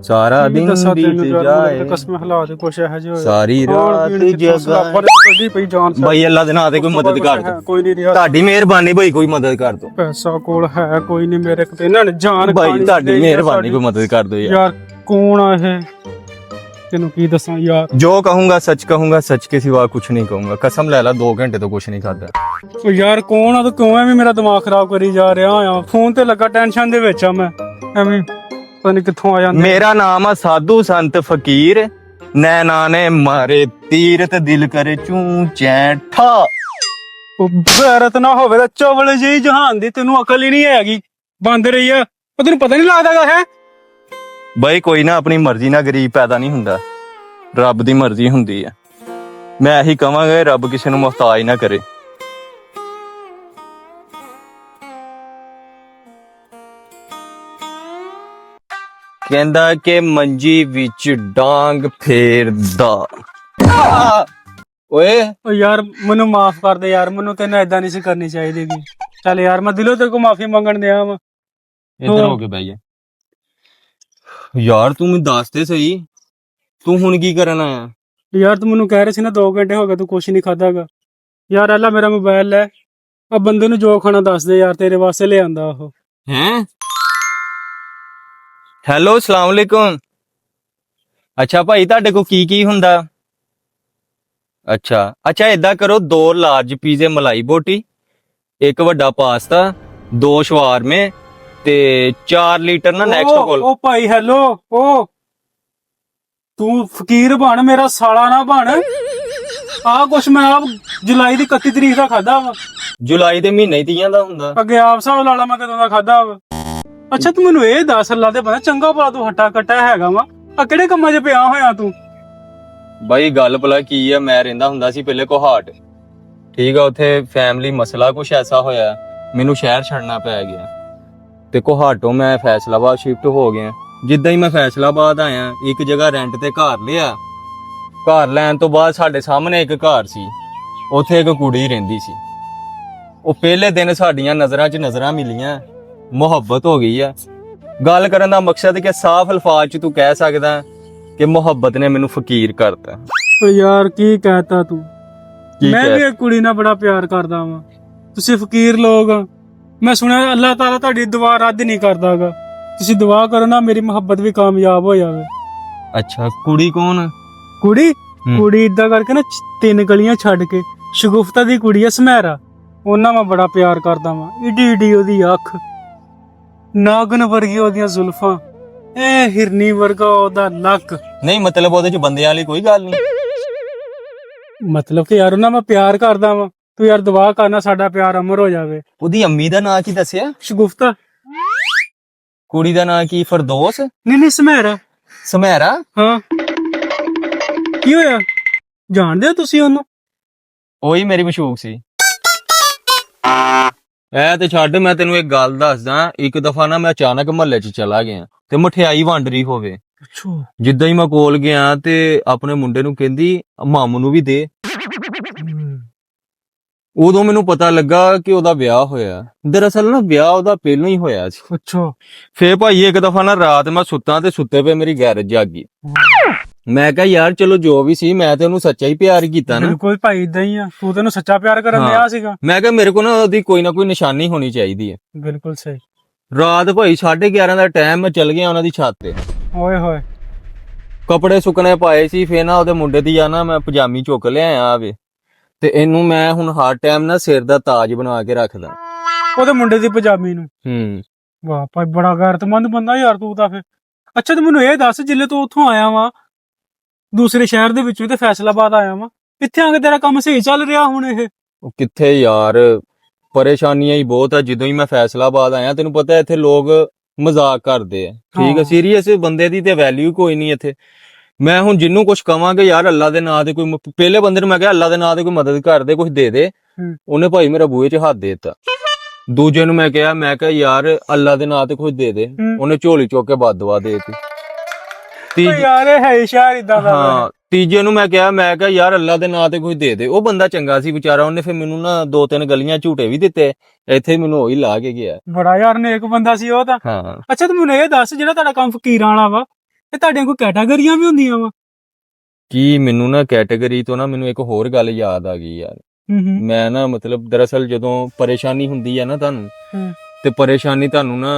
ਸਾਰਾ ਦਿਨ ਦੱਸਾਂ ਬੀਤ ਤੈਨੂੰ ਯਾਰ, ਜਾਏ ਮੇਰੇ ਕਸਮ ਹਾਲਾਤ ਕੁਛ ਇਹੋ ਜਿਹੇ ਹੋਏ ਸਾਰੀ ਰਾਤ ਜਗਾ ਕੱਢੀ ਪਈ ਜਾਨ ਬਈ ਅੱਲਾ ਦੇ ਨਾਂ ਤੇ ਕੋਈ ਮਦਦ ਕਰ ਦੋ ਕੋਈ ਨਹੀਂ ਰਿਹਾ ਤੁਹਾਡੀ ਮਿਹਰਬਾਨੀ ਬਈ ਕੋਈ ਮਦਦ ਕਰ ਦੋ ਪੈਸਾ ਕੋਲ ਹੈ ਕੋਈ ਨਹੀਂ ਮੇਰੇ ਕੋਲ ਇਹਨਾਂ ਨੇ ਜਾਨ ਭਾਈ ਖਾਣੀ ਤੁਹਾਡੀ ਲਈ ਮਿਹਰਬਾਨੀ ਸਾਡੀ। ਕੋਈ ਮਦਦ ਕਰ ਦੋ ਯਾਰ ਯਾਰ ਕੌਣ ਆ ਇਹ ਤੈਨੂੰ ਕੀ ਦੱਸਾਂ ਯਾਰ जो कहूंगा सच के सिवा कुछ नहीं कहूंगा कसम ले ला 2 घंटे तो कुछ नहीं खाता ਉਹ ਯਾਰ ਕੌਣ ਆ ਤੂੰ ਕਿਉਂ ਐਵੇਂ ਮੇਰਾ ਦਿਮਾਗ ਖਰਾਬ ਕਰੀ ਜਾ ਰਿਹਾ ਆ ਫੋਨ ਤੇ ਲੱਗਾ ਟੈਨਸ਼ਨ ਦੇ ਵਿੱਚ ਆ ਮੈਂ ਐਵੇਂ ਪਤਾ ਨਹੀਂ ਕਿੱਥੋਂ ਆ ਜਾਂਦੇ मेरा नाम है साधु संत फकीर नैना ने मारे तीर ते दिल करे चूं चैठा ਉਹ ਬੇਰਤ ਨਾ ਹੋਵੇ ਤਾਂ ਚਵਲ ਜਿਹੀ ਜਹਾਨ ਦੀ ਤੈਨੂੰ ਅਕਲ ਹੀ ਨਹੀਂ ਹੈਗੀ ਬੰਦ ਰਹੀ ਆ ਉਹ ਤੈਨੂੰ ਪਤਾ ਨਹੀਂ ਲੱਗਦਾਗਾ ਹੈ ਬਈ ਕੋਈ ਨਾ ਆਪਣੀ ਮਰਜ਼ੀ ਨਾਲ ਗਰੀਬ ਪੈਦਾ ਨਹੀਂ ਹੁੰਦਾ ਰੱਬ ਦੀ ਮਰਜ਼ੀ ਹੁੰਦੀ ਹੈ ਮੈਂ ਇਹੀ ਕਹਾਂਗਾ ਰੱਬ ਕਿਸੇ ਨੂੰ ਮੁਹਤਾਜ ਨਾ ਕਰੇ ਕਹਿੰਦਾ ਕਿ ਮੰਜੀ ਵਿੱਚ ਡਾਂਗ ਫੇਰਦਾ ਓਏ ਉਹ ਯਾਰ ਮੈਨੂੰ ਮਾਫ ਕਰ ਦੇ ਯਾਰ ਮੈਨੂੰ ਤੈਨੂੰ ਏਦਾਂ ਨਹੀਂ ਸੀ ਕਰਨੀ ਚਾਹੀਦੀਗੀ ਚੱਲ ਯਾਰ ਮੈਂ ਦਿਲੋਂ ਤੇਰੇ ਕੋਲ ਮਾਫੀ ਮੰਗਣ ਦਿਆ ਵਾ ਇੱਧਰ ਹੋ ਕੇ ਬਹਿ ਜਾ ਯਾਰ ਤੂੰ ਮੈਨੂੰ ਦੱਸ ਤੇ ਸਹੀ ਤੂੰ ਹੁਣ ਕੀ ਕਰਨ ਆਇਆ ਯਾਰ ਤੂੰ ਮੈਨੂੰ ਕਹਿ ਰਿਹਾ ਸੀ ਨਾ 2 ਘੰਟੇ ਹੋ ਗਏ ਤੂੰ ਕੁਛ ਨਹੀਂ ਖਾਦਾਗਾ ਯਾਰ ਅੱਲਾ ਮੇਰਾ ਮੋਬਾਈਲ ਲੈ ਆ ਬੰਦੇ ਨੂੰ ਜੋ ਖਾਣਾ ਦੱਸ ਦੇ ਯਾਰ ਤੇਰੇ ਵਾਸਤੇ ਲੈ ਆਂਦਾ ਉਹ हैं ਹੈਲੋ ਅਸਲਾਮ ਵਾਲੇਕੁਮ ਅੱਛਾ ਭਾਈ ਤੁਹਾਡੇ ਕੋ ਕੀ ਹੁੰਦਾ ਅੱਛਾ ਏਦਾਂ ਕਰੋ 2 ਲਾਰਜ ਪੀਜ਼ੇ ਮਲਾਈ ਬੋਟੀ 1 ਵੱਡਾ ਪਾਸਤਾ 2 ਸ਼ਵਾਰਮੇ ਤੇ 4 ਲੀਟਰ ਨਾ ਨੈਕਸਟ ਕੋਲ ਉਹ ਭਾਈ ਹੈਲੋ ਉਹ ਤੂੰ ਫਕੀਰ ਬਣ ਮੇਰਾ ਸਾਲਾ ਨਾ ਬਣ ਆ ਕੁਛ ਮੈਂ ਆਪ ਜੁਲਾਈ ਦੀ 31 ਤਰੀਕ ਦਾ ਖਾਦਾ ਵਾ ਜੁਲਾਈ ਦੇ ਮਹੀਨੇ 30 ਦਾ ਹੁੰਦਾ ਅੱਗੇ ਆਪ ਹਿਸਾਬ ਲਾ ਲਾ ਮੈਂ ਕਦੋਂ ਦਾ ਖਾਦਾ ਵਾ ਅੱਛਾ ਤੂੰ ਮੈਨੂੰ ਇਹ ਦੱਸ ਅੱਲਾ ਦੇ ਬੰਦਾ ਚੰਗਾ ਭਲਾ ਤੂੰ ਹੱਟਾ ਕੱਟਾ ਹੈਗਾ ਵਾ ਆ ਕਿਹੜੇ ਕੰਮਾਂ 'ਚ ਪਿਆ ਹੋਇਆ ਤੂੰ ਬਾਈ ਗੱਲ ਭਲਾ ਕੀ ਆ ਮੈਂ ਰਹਿੰਦਾ ਹੁੰਦਾ ਸੀ ਪਹਿਲੇ ਕੋਹਾਟ ਠੀਕ ਆ ਉੱਥੇ ਫੈਮਿਲੀ ਮਸਲਾ ਕੁਛ ਐਸਾ ਹੋਇਆ ਮੈਨੂੰ ਸ਼ਹਿਰ ਛੱਡਣਾ ਪੈ ਗਿਆ ਤੇ ਕੋਹਾਟੋਂ ਮੈਂ ਫੈਸਲਾਬਾਦ ਸ਼ਿਫਟ ਹੋ ਗਿਆ ਜਿੱਦਾਂ ਹੀ ਮੈਂ ਫੈਸਲਾਬਾਦ ਆਇਆ ਇੱਕ ਜਗ੍ਹਾ ਰੈਂਟ ਤੇ ਘਰ ਲਿਆ ਘਰ ਲੈਣ ਤੋਂ ਬਾਅਦ ਸਾਡੇ ਸਾਹਮਣੇ ਇੱਕ ਘਰ ਸੀ ਉੱਥੇ ਇੱਕ ਕੁੜੀ ਰਹਿੰਦੀ ਸੀ ਉਹ ਪਹਿਲੇ ਦਿਨ ਸਾਡੀਆਂ ਨਜ਼ਰਾਂ 'ਚ ਨਜ਼ਰਾਂ ਮਿਲੀਆਂ ਮੁਹੱਬਤ ਹੋ ਗਈ ਆ ਗੱਲ ਕਰਨ ਦਾ ਮਕਸਦ ਕਿ ਸਾਫ਼ ਅਲਫਾਜ਼ 'ਚ ਤੂੰ ਕਹਿ ਸਕਦਾ ਕਿ ਮੁਹੱਬਤ ਨੇ ਮੈਨੂੰ ਫਕੀਰ ਕਰਤਾ ਓ ਯਾਰ ਕੀ ਕਹਿਤਾ ਤੂੰ ਕੀ ਮੈਂ ਕਹਿ- ਵੀ ਇੱਕ ਕੁੜੀ ਨਾਲ ਬੜਾ ਪਿਆਰ ਕਰਦਾ ਵਾਂ ਤੁਸੀਂ ਫਕੀਰ ਲੋਕ ਆ। ਮੈਂ ਸੁਣਿਆ ਅੱਲਾਹ ਤਾਲਾ ਤੁਹਾਡੀ ਦੁਆ ਰੱਦ ਨਹੀਂ ਕਰਦਾਗਾ ਤੁਸੀਂ ਦੁਆ ਕਰੋ ਨਾ ਮੇਰੀ ਮੁਹੱਬਤ ਵੀ ਕਾਮਯਾਬ ਹੋ ਜਾਵੇ ਅੱਛਾ ਕੁੜੀ ਕੌਣ ਕੁੜੀ ਹੂੰ। ਕੁੜੀ ਇਦਾਂ ਕਰਕੇ ਨਾ 3 ਗਲੀਆਂ ਛੱਡ ਕੇ ਸ਼ਗੁਫਤਾ ਦੀ ਕੁੜੀ ਆ ਸਮੈਰਾ ਉਹਨਾਂ ਮੈਂ ਬੜਾ ਪਿਆਰ ਕਰਦਾ ਵਾਂ ਈਡੀ ਈਡੀ ਉਹਦੀ ਅੱਖ ਨਾਗਨ ਵਰਗੀ ਉਹਦੀਆਂ ਜ਼ੁਲਫਾਂ ਐ ਹਿਰਨੀ ਵਰਗਾ ਉਹਦਾ ਲੱਕ ਨਹੀਂ ਮਤਲਬ ਉਹਦੇ 'ਚ ਬੰਦਿਆਂ ਵਾਲੀ ਕੋਈ ਗੱਲ ਨਹੀਂ ਮਤਲਬ ਕਿ ਯਾਰ ਉਹਨਾਂ ਮੈਂ ਪਿਆਰ ਕਰਦਾ ਵਾਂ ਤੂੰ ਯਾਰ ਦੁਆ ਕਰਨਾ ਸਾਡਾ ਪਿਆਰ ਅਮਰ ਹੋ ਜਾਵੇ ਉਹਦੀ ਅੰਮੀ ਦਾ ਨਾਂ ਕੀ ਦੱਸਿਆ ਸ਼ਗੁਫਤਾ ਕੁੜੀ ਦਾ ਨਾਂ ਕੀ ਫਰਦੋਸ ਨਹੀਂ ਸਮੈਰਾ ਸਮੈਰਾ ਹਾਂ ਕੀ ਹੋਇਆ ਜਾਣਦੇ ਹੋ ਤੁਸੀਂ ਉਹਨੂੰ ਉਹੀ ਮੇਰੀ ਮਸ਼ੂਕ ਸੀ ਐ ਤੇ ਛੱਡ ਮੈਂ ਤੈਨੂੰ ਇੱਕ ਗੱਲ ਦੱਸਦਾ ਇੱਕ ਦਫਾ ਨਾ ਮੈਂ ਅਚਾਨਕ ਮਹੱਲੇ 'ਚ ਚਲਾ ਗਿਆ ਤੇ ਮਠਿਆਈ ਵੰਡ ਰਹੀ ਹੋਵੇ ਅੱਛਾ ਜਿੱਦਾਂ ਹੀ ਮੈਂ ਕੋਲ ਗਿਆ ਤੇ ਆਪਣੇ ਮੁੰਡੇ ਨੂੰ ਕਹਿੰਦੀ ਮਾਮੂ ਨੂੰ ਵੀ ਦੇ ਉਦੋਂ ਮੈਨੂੰ ਪਤਾ ਲੱਗਾ ਕਿ ਉਹਦਾ ਵਿਆਹ ਹੋਇਆ ਦਰਅਸਲ ਨਾ ਵਿਆਹ ਉਹਦਾ ਪਹਿਲਾਂ ਹੀ ਹੋਇਆ ਸੀ ਅੱਛਾ ਫੇਰ ਭਾਈ ਇੱਕ ਦਫਾ ਨਾ ਰਾਤ ਮੈਂ ਸੁੱਤਾ ਤੇ ਸੁੱਤੇ ਪਏ ਮੇਰੀ ਗੈਰਜ ਜਾਗ ਗਈ ਮੈਂ ਕਿਹਾ ਯਾਰ ਚਲੋ ਜੋ ਵੀ ਸੀ ਮੈਂ ਤੇ ਉਹਨੂੰ ਸੱਚਾ ਹੀ ਪਿਆਰ ਕੀਤਾ ਨਾ ਬਿਲਕੁਲ ਭਾਈ ਇਦਾਂ ਹੀ ਆ ਤੂੰ ਤੈਨੂੰ ਸੱਚਾ ਪਿਆਰ ਕਰਨ ਹਾਂ। ਦਿਆ ਸੀਗਾ ਮੈਂ ਕਿਹਾ ਮੇਰੇ ਕੋਲ ਨਾ ਉਹਦੀ ਕੋਈ ਨਾ ਕੋਈ ਨਿਸ਼ਾਨੀ ਹੋਣੀ ਚਾਹੀਦੀ ਹੈ ਬਿਲਕੁਲ ਸਹੀ ਰਾਤ ਭਾਈ 11:30 ਦਾ ਟਾਈਮ ਮੈਂ ਚੱਲ ਗਿਆ ਉਹਨਾਂ ਦੀ ਛੱਤ ਤੇ ਓਏ ਹੋਏ ਕੱਪੜੇ ਸੁੱਕਣੇ ਪਾਏ ਸੀ ਫੇਰ ਨਾ ਉਹਦੇ ਮੁੰਡੇ ਦੀ ਆ ਨਾ ਮੈਂ ਪਜਾਮੀ ਚੁੱਕ ਲਿਆਇਆ ਆਵੇ ਤੇ ਇਹਨੂੰ ਮੈਂ ਹੁਣ ਹਰ ਟਾਈਮ ਨਾ ਸਿਰ ਦਾ ਤਾਜ ਬਣਾ ਕੇ ਰੱਖਦਾ ਉਹਦੇ ਮੁੰਡੇ ਦੀ ਪਜਾਮੀ ਨੂੰ ਹੂੰ ਵਾਹ ਭਾਈ ਬੜਾ ਗੈਰਤਮੰਦ ਬੰਦਾ ਯਾਰ ਤੂੰ ਤਾਂ ਫਿਰ ਅੱਛਾ ਤੂੰ ਮੈਨੂੰ ਇਹ ਦੱਸ ਜਿੱਲੇ ਤੂੰ ਉੱਥੋਂ ਆਇਆ ਵਾ ਦੂਸਰੇ ਸ਼ਹਿਰ ਦੇ ਵਿੱਚ ਵੀ ਤੇ ਫੈਸਲਾਬਾਦ ਆਇਆ ਵਾ ਇੱਥੇ ਆ ਕੇ ਤੇਰਾ ਕੰਮ ਸਹੀ ਚੱਲ ਰਿਹਾ ਹੁਣ ਇਹ ਉਹ ਕਿੱਥੇ ਯਾਰ ਪਰੇਸ਼ਾਨੀਆਂ ਹੀ ਬਹੁਤ ਆ ਜਦੋਂ ਹੀ ਮੈਂ ਫੈਸਲਾਬਾਦ ਆਇਆ ਤੈਨੂੰ ਪਤਾ ਇੱਥੇ ਲੋਕ ਮਜ਼ਾਕ ਕਰਦੇ ਆ ਠੀਕ ਆ ਹਾਂ। ਸੀਰੀਅਸ ਬੰਦੇ ਦੀ ਤੇ ਵੈਲਿਊ ਕੋਈ ਨਹੀਂ ਇੱਥੇ ਮੈਂ ਹੁਣ ਜਿੰਨੂੰ ਕੁਝ ਕਵਾਂਗੇ ਯਾਰ ਅੱਲਾ ਦੇ ਨਾਂ ਤੇ ਕੋਈ ਪਹਿਲੇ ਬੰਦੇ ਨੂੰ ਮੈਂ ਕਿਹਾ ਅੱਲਾ ਦੇ ਨਾਂ ਤੇ ਕੋਈ ਮਦਦ ਕਰ ਦੇ ਕੁਝ ਦੇ ਦੇ ਹੂੰ। ਉਹਨੇ ਭਾਈ ਮੇਰਾ ਬੂਹੇ 'ਚ ਹੱਥ ਦੇ ਦਿੱਤਾ ਦੂਜੇ ਨੂੰ ਮੈਂ ਕਿਹਾ ਯਾਰ ਅੱਲਾ ਦੇ ਨਾਂ ਤੇ ਕੁਝ ਦੇ ਦੇ ਹੂੰ। ਉਹਨੇ ਝੋਲੀ ਚੁੱਕ ਕੇ ਬਦਦੁਆ ਦੇ ਦਿੱਤੀ ਓ ਯਾਰ ਇਹ ਹੈ ਸ਼ਹਿਰ ਇਦਾਂ ਦਾ ਹਾਂ ਤੀਜੇ ਨੂੰ ਮੈਂ ਕਿਹਾ ਯਾਰ ਅੱਲਾ ਦੇ ਨਾਂ ਤੇ ਕੁਝ ਦੇ ਦੇ ਉਹ ਬੰਦਾ ਚੰਗਾ ਸੀ ਵਿਚਾਰਾ ਉਹਨੇ ਫਿਰ ਮੈਨੂੰ ਨਾ 2-3 ਗਲੀਆਂ ਝੂਟੇ ਵੀ ਦਿੱਤੇ ਇੱਥੇ ਮੈਨੂੰ ਉਹੀ ਲਾ ਕੇ ਗਿਆ ਬੜਾ ਯਾਰ ਨੇਕ ਬੰਦਾ ਸੀ ਉਹ ਤਾਂ ਹਾਂ ਅੱਛਾ ਤੂੰ ਮੈਨੂੰ ਇਹ ਦੱਸ ਜਿਹੜਾ ਤੁਹਾਡਾ ਕੰਮ ਫਕੀਰਾਂ ਵਾਲਾ ਵਾ ਇਹ ਤੁਹਾਡੀਆਂ ਕੋਈ ਕੈਟਾਗਰੀਆਂ ਵੀ ਹੁੰਦੀਆਂ ਵਾ? ਕੀ ਮੈਨੂੰ ਨਾ ਕੈਟਾਗਰੀ ਤੋਂ ਨਾ ਮੈਨੂੰ ਇੱਕ ਹੋਰ ਗੱਲ ਯਾਦ ਆ ਗਈ ਯਾਰ। ਮੈਂ ਨਾ ਮਤਲਬ ਦਰਅਸਲ ਜਦੋਂ ਪਰੇਸ਼ਾਨੀ ਹੁੰਦੀ ਹੈ ਨਾ ਤੁਹਾਨੂੰ, ਤੇ ਪਰੇਸ਼ਾਨੀ ਤੁਹਾਨੂੰ ਨਾ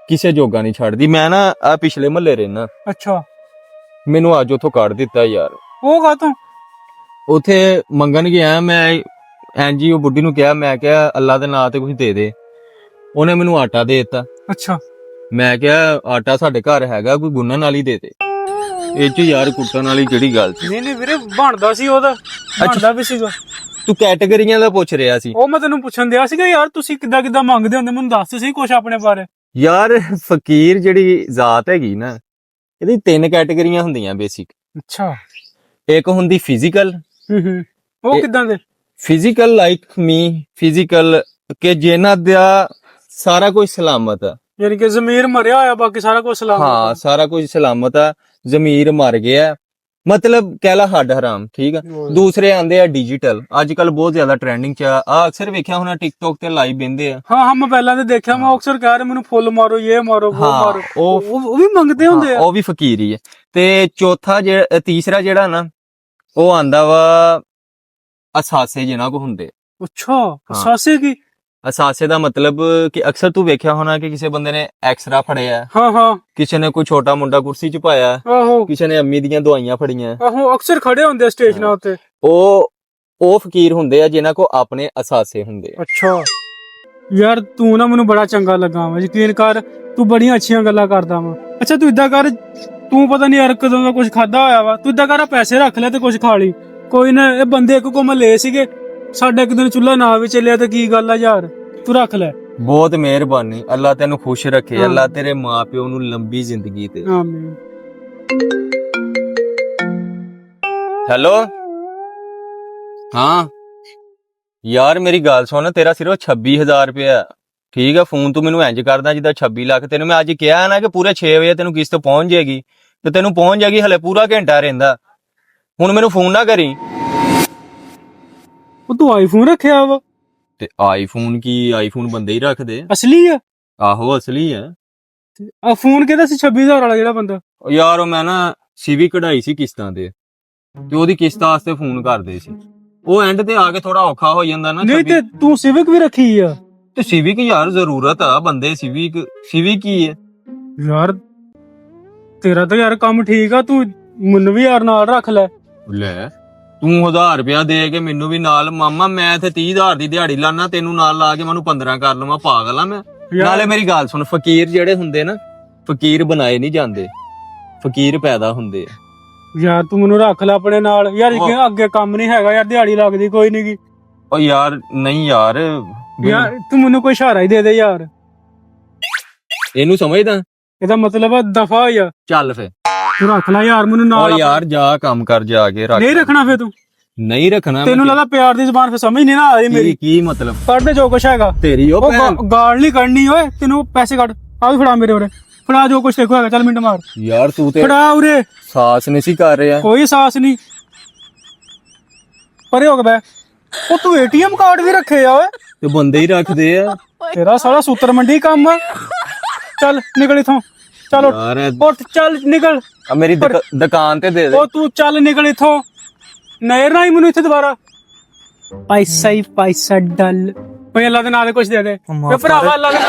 ਕਿਸੇ ਜੋਗਾ ਨਹੀਂ ਛੱਡਦੀ। ਮੈਂ ਨਾ ਆ ਪਿਛਲੇ ਮਹੱਲੇ ਰਹਿਣਾ। ਅੱਛਾ। ਮੈਨੂੰ ਅੱਜ ਉੱਥੋਂ ਕੱਢ ਦਿੱਤਾ ਯਾਰ। ਉਹ ਕਾਹਤੋਂ? ਉੱਥੇ ਮੰਗਣ ਗਿਆ ਮੈਂ, ਐਨਜੀਓ ਬੁੱਢੀ ਨੂੰ ਕਿਹਾ, ਮੈਂ ਕਿਹਾ ਅੱਲਾ ਦੇ ਨਾਂ ਤੇ ਕੁਝ ਦੇ ਦੇ। ਉਹਨੇ ਮੈਨੂੰ ਆਟਾ ਦੇ ਦਿੱਤਾ। ਅੱਛਾ। ਮੈਂ ਕਿਹਾ ਆਟਾ ਸਾਡੇ ਘਰ ਹੈਗਾ, ਕੋਈ ਗੁੰਨਣ ਵਾਲੀ ਦੇ ਦੇ। ਇਹ ਚ ਯਾਰ ਕੁੱਟਣ ਵਾਲੀ ਕਿਹੜੀ ਗੱਲ ਸੀ? ਨਹੀਂ ਵੀਰੇ, ਬਣਦਾ ਸੀ ਉਹਦਾ, ਬਣਦਾ ਵੀ ਸੀਗਾ। ਤੂੰ ਕੈਟਾਗਰੀਆਂ ਦਾ ਪੁੱਛ ਰਿਹਾ ਸੀ? ਉਹ ਮੈਂ ਤੈਨੂੰ ਪੁੱਛਣ ਦਿਆ ਸੀਗਾ ਯਾਰ, ਤੁਸੀਂ ਕਿੱਦਾਂ ਮੰਗਦੇ ਹੁੰਦੇ, ਮੈਨੂੰ ਦੱਸ ਸੀ ਕੁਛ ਆਪਣੇ ਬਾਰੇ। ਯਾਰ ਫਕੀਰ ਜਿਹੜੀ ਜ਼ਾਤ ਹੈਗੀ ਨਾ, ਇਹਦੀ 3 ਕੈਟਾਗਰੀਆਂ ਹੁੰਦੀਆਂ ਬੇਸਿਕ। ਅੱਛਾ। ਇੱਕ ਹੁੰਦੀ ਫਿਜ਼ੀਕਲ। ਉਹ ਕਿੱਦਾਂ ਦੇ? ਫਿਜ਼ੀਕਲ ਲਾਈਕ ਮੀ, ਫਿਜ਼ੀਕਲ ਕਿ ਜਿਨ੍ਹਾਂ ਦਾ ਸਾਰਾ ਕੁਝ ਸਲਾਮਤ ਆ, ਯਾਨੀ ਕਿ ਜ਼ਮੀਰ ਮਰਿਆ ਹੋਇਆ, ਬਾਕੀ ਸਾਰਾ ਕੁਝ ਸਲਾਮਤ। ਹਾਂ, ਸਾਰਾ ਕੁਝ ਸਲਾਮਤ ਆ, ਜ਼ਮੀਰ ਮਰ ਗਿਆ, ਮਤਲਬ ਕਹਿ ਲਾ ਹੱਡ ਹਰਾਮ, ਠੀਕ ਆ। ਦੂਸਰੇ ਆਂਦੇ ਆ ਡਿਜੀਟਲ। ਅੱਜ ਕੱਲ ਬਹੁਤ ਜ਼ਿਆਦਾ ਟ੍ਰੈਂਡਿੰਗ ਚ ਆ, ਅਕਸਰ ਵੇਖਿਆ ਹੋਣਾ ਟਿਕਟੌਕ ਤੇ ਲਾਈਵ ਬੰਦੇ ਆ। ਹਾਂ ਮੈਂ ਪਹਿਲਾਂ ਤੇ ਦੇਖਿਆ, ਮੈਂ ਅਕਸਰ ਕਹਿ ਰਹੇ ਮੈਨੂੰ ਫੁੱਲ ਮਾਰੋ, ਇਹ ਮਾਰੋ, ਉਹ ਮਾਰੋ। ਉਹ ਵੀ ਮੰਗਦੇ ਹੁੰਦੇ ਆ। ਉਹ ਵੀ ਫਕੀਰ ਹੀ ਹੈ। ਤੇ ਤੀਸਰਾ ਜਿਹੜਾ ਨਾ, ਉਹ ਆਂਦਾ ਵਾ ਅਸਾਸੇ ਜਿਨ੍ਹਾਂ ਕੋ ਹੁੰਦੇ। ਅੱਛਾ, ਅਸਾਸੇ ਕੀ? ਅਸਾਸੇ ਦਾ ਮਤਲਬ ਕਿ ਅਕਸਰ ਤੂੰ ਵੇਖਿਆ ਹੋਣਾ ਕਿ ਕਿਸੇ ਬੰਦੇ ਨੇ ਐਕਸਰਾ ਫੜਿਆ, ਹਾਂ, ਕਿਸੇ ਨੇ ਕੋਈ ਛੋਟਾ ਮੁੰਡਾ ਕੁਰਸੀ 'ਚ ਪਾਇਆ, ਆਹੋ, ਕਿਸੇ ਨੇ ਅੰਮੀ ਦੀਆਂ ਦਵਾਈਆਂ ਫੜੀਆਂ, ਆਹੋ, ਅਕਸਰ ਖੜੇ ਹੁੰਦੇ ਆ ਸਟੇਸ਼ਨਾਂ ਉੱਤੇ। ਉਹ ਫਕੀਰ ਹੁੰਦੇ ਆ ਜਿਨ੍ਹਾਂ ਕੋ ਆਪਣੇ ਅਸਾਸੇ ਹੁੰਦੇ ਆ। ਅੱਛਾ ਯਾਰ, ਤੂੰ ਨਾ ਮੈਨੂੰ ਬੜਾ ਚੰਗਾ ਲੱਗਾ ਵਾ, ਯਕੀਨ ਕਰ, ਤੂੰ ਬੜੀਆਂ ਅੱਛੀਆਂ ਗੱਲਾਂ ਕਰਦਾ ਵਾ। ਅੱਛਾ ਤੂੰ ਇਦਾਂ ਕਰ, ਤੂੰ ਪਤਾ ਨਹੀਂ ਯਾਰ ਕਦੋਂ ਦਾ ਕੁਝ ਖਾਦਾ ਹੋਇਆ ਵਾ, ਤੂੰ ਇਦਾਂ ਕਰ ਪੈਸੇ ਰੱਖ ਲੈ ਤੇ ਕੁਝ ਖਾ ਲਈ। ਕੋਈ ਨਾ, ਇਹ ਬੰਦੇ ਇੱਕ ਕੋ ਮਹੱਲੇ ਸੀਗੇ, ਸਾਡਾ ਇੱਕ ਦਿਨ ਚੁੱਲ੍ਹਾ ਨਾ ਵੀ ਚੱਲਿਆ ਤੇ ਕੀ ਗੱਲ ਆ ਯਾਰ, ਤੂੰ ਰੱਖ ਲੈ। ਬਹੁਤ ਮਿਹਰਬਾਨੀ, ਅੱਲਾ ਤੈਨੂੰ ਖੁਸ਼ ਰੱਖੇ, ਅੱਲਾ ਤੇਰੇ ਮਾਪਿਓ ਨੂੰ ਲੰਬੀ ਜ਼ਿੰਦਗੀ ਦੇ। ਆਮੀਨ। ਹੈਲੋ, ਹਾਂ ਯਾਰ ਮੇਰੀ ਗੱਲ ਸੁਣ, ਤੇਰਾ ਸਿਰਫ 26,000 ਰੁਪਇਆ, ਠੀਕ ਆ। ਫੋਨ ਤੂੰ ਮੈਨੂੰ ਇੰਜ ਕਰਦਾ ਜਿੱਦਾਂ 26 ਲੱਖ। ਤੈਨੂੰ ਮੈਂ ਅੱਜ ਕਿਹਾ ਨਾ ਕਿ ਪੂਰੇ 6 ਵਜੇ ਤੈਨੂੰ ਕਿਸ਼ਤ ਪਹੁੰਚ ਜਾਏਗੀ, ਤੇ ਤੈਨੂੰ ਪਹੁੰਚ ਜਾਏਗੀ, ਹਲੇ ਪੂਰਾ ਘੰਟਾ ਰਹਿੰਦਾ। ਹੁਣ ਮੈਨੂੰ ਫੋਨ ਨਾ ਕਰੀ। ਉਹ ਤੂੰ ਆਈਫੋਨ ਰੱਖਿਆ ਵਾ? ਤੇ ਆਈਫੋਨ ਕੀ, ਆਈਫੋਨ ਬੰਦੇ ਹੀ ਰੱਖਦੇ। ਅਸਲੀ ਆ? ਆਹੋ ਅਸਲੀ ਆ। ਆ ਫੋਨ ਕਿਹਦਾ ਸੀ 26,000 ਵਾਲਾ ਜਿਹੜਾ ਬੰਦਾ? ਯਾਰ ਉਹ ਮੈਂ ਨਾ ਸੀਵੀ ਕਢਾਈ ਸੀ ਕਿਸ਼ਤਾਂ ਤੇ ਉਹਦੀ ਕਿਸ਼ਤ ਵਾਸਤੇ ਫੋਨ ਕਰਦੇ ਸੀ। ਉਹ ਐਂਡ ਤੇ ਆ ਕੇ ਥੋੜਾ ਔਖਾ ਹੋ ਜਾਂਦਾ ਨਾ। ਨਹੀਂ ਤੇ ਤੂੰ ਸਿਵਿਕ ਵੀ ਰੱਖੀ ਆ? ਤੇ ਸਿਵਿਕ ਯਾਰ ਜ਼ਰੂਰਤ ਆ ਬੰਦੇ, ਸਿਵਿਕ ਕੀ ਹੈ ਯਾਰ? ਤੇਰਾ ਤਾਂ ਯਾਰ ਕੰਮ ਠੀਕ ਆ, ਤੂੰ ਮੈਨੂੰ ਵੀ ਯਾਰ ਨਾਲ ਰੱਖ ਲੈ। ਲੈ ਤੂੰ 1000 ਰੁਪਇਆ ਦੇ ਕੇ ਮੈਨੂੰ ਵੀ ਨਾਲ, ਮਾਮਾ ਮੈਂ ਤੇ 30,000 ਦੀ ਦਿਹਾੜੀ ਲਾਣਾ, ਤੈਨੂੰ ਨਾਲ ਲਾ ਕੇ ਮੈਨੂੰ 15 ਕਰ ਲਵਾਂ, ਪਾਗਲ ਆ ਮੈਂ? ਨਾਲੇ ਮੇਰੀ ਗੱਲ ਸੁਣ, ਫਕੀਰ ਜਿਹੜੇ ਹੁੰਦੇ ਨਾ, ਫਕੀਰ ਬਣਾਏ ਨਹੀਂ ਜਾਂਦੇ, ਫਕੀਰ ਪੈਦਾ ਹੁੰਦੇ ਆ। ਯਾਰ ਤੂੰ ਮੈਨੂੰ ਰੱਖ ਲੈ ਆਪਣੇ ਨਾਲ ਯਾਰ, ਅੱਗੇ ਕੰਮ ਨਹੀਂ ਹੈਗਾ ਯਾਰ, ਦਿਹਾੜੀ ਲੱਗਦੀ ਕੋਈ ਨੀ ਗੀ। ਓ ਯਾਰ ਨਹੀਂ ਯਾਰ, ਤੂੰ ਮੈਨੂੰ ਕੋਈ ਇਸ਼ਾਰਾ ਹੀ ਦੇ ਦੇ ਯਾਰ। ਇਹਨੂੰ ਸਮਝਦਾ? ਇਹਦਾ ਮਤਲਬ ਆ ਦਫਾ ਹੋਇਆ। ਚੱਲ ਫੇ ਤੂੰ ਰੱਖ ਲੈ ਯਾਰ ਮੈਨੂੰ ਨਾਲ। ਓ ਯਾਰ ਜਾ ਕੰਮ ਕਰ, ਜਾ ਕੇ ਰੱਖ। ਨਹੀਂ ਰੱਖਣਾ ਫੇ ਤੂੰ? ਨਹੀਂ ਰੱਖਣਾ। ਤੈਨੂੰ ਲੱਗਦਾ ਪਿਆਰ ਦੀ ਜ਼ਬਾਨ ਫੇ ਸਮਝ ਨਹੀਂ ਨਾ ਆ ਰਹੀ ਮੇਰੀ? ਕੀ ਮਤਲਬ? ਕੱਢ ਦੇ ਜੋ ਕੁਛ ਹੈਗਾ ਤੇਰੀ। ਉਹ ਗਾਲ ਨਹੀਂ ਕੱਢਣੀ ਓਏ, ਤੈਨੂੰ ਪੈਸੇ ਕੱਢ। ਆ ਵੀ ਫੜਾ ਮੇਰੇ ਉਰੇ, ਫੜਾ ਜੋ ਕੁਛ ਦੇਖੋ ਹੈਗਾ। ਚੱਲ ਮਿੰਟ ਮਾਰ ਯਾਰ, ਤੂੰ ਤੇ ਫੜਾ ਉਰੇ। ਸਾਸ ਨਹੀਂ ਸੀ ਕਰ ਰਿਹਾ। ਕੋਈ ਸਾਸ ਨਹੀਂ, ਪਰੇ ਹੋ ਗਿਆ। ਉਹ ਤੂੰ ਏਟੀਐਮ ਕਾਰਡ ਵੀ ਰੱਖੇ ਆ ਓਏ? ਤੇ ਬੰਦੇ ਹੀ ਰੱਖਦੇ ਆ। ਤੇਰਾ ਸਾਰਾ ਸੂਤਰ ਮੰਡੀ ਕੰਮ ਆ। ਚੱਲ ਨਿਕਲ ਇਥੋਂ, ਚੱਲ ਉੱਠ, ਚੱਲ ਨਿਕਲ। ਆ ਮੇਰੀ ਦੁਕਾਨ ਤੇ ਦੇ ਦੇ। ਉਹ ਤੂੰ ਚੱਲ ਨਿਕਲ ਇਥੋਂ, ਨਜ਼ਰ ਨਾ ਆਈ ਮੈਨੂੰ ਇੱਥੇ ਦੁਬਾਰਾ। ਪੈਸਾ ਹੀ ਪੈਸਾ ਡਲ। ਓਏ ਅੱਲਾ ਦੇ ਨਾਂ ਤੇ ਕੁਛ ਦੇ ਦੇ ਭਰਾਵਾ, ਅੱਲਾ ਦੇ।